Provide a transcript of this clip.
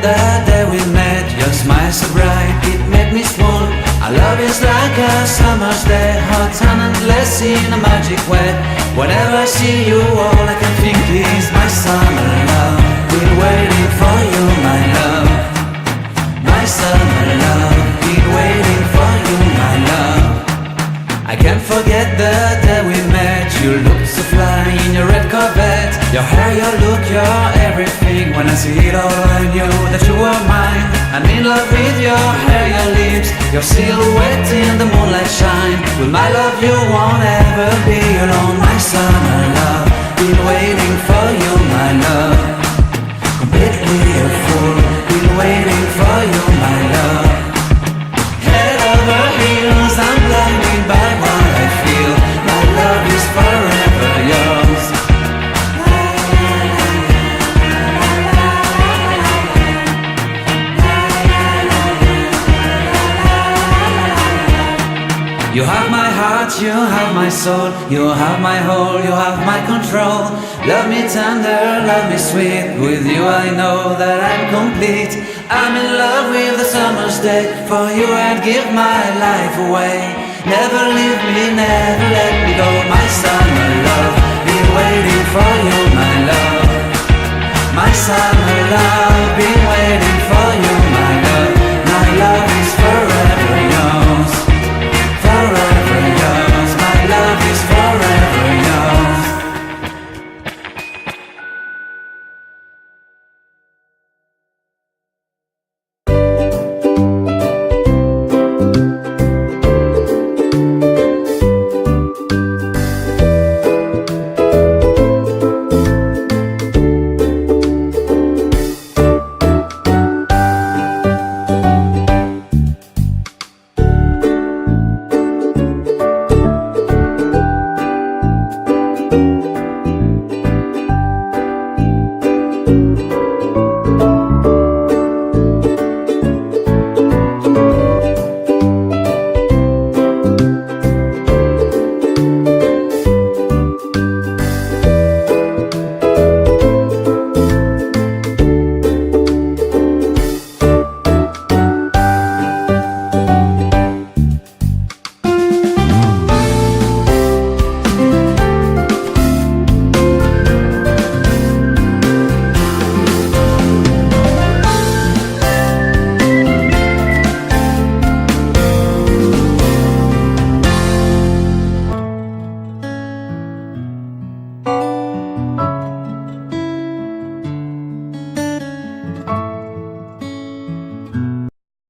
the day we met. Your smile so bright, it made me swoon. Our love is like a summer's day, hot and endless in a magic way. Whenever I see you, all I can think is my summer love. Been waiting for you, my love. My summer love. Been waiting for you, my love. I can't forget the day we met. You looked so fly in your red Corvette. Your hair, your look, your everything. When I see it all, I knew that you were mine. I'm in love with your hair, your lips, your silhouette in the moonlight shine. With my love you won't ever be alone. My summer love, been waiting for you, my love. Completely a fool, been waiting for you, my love. Head over heels, I'm blinded by what I feel. My love is forever yours. You have my heart, you have my soul. You have my whole, you have my control. Love me tender, love me sweet. With you I know that I'm complete. I'm in love with the summer's day. For you I'd give my life away. Never leave me, never let me go. My summer love, been waiting for you, my love. My summer love, been waiting for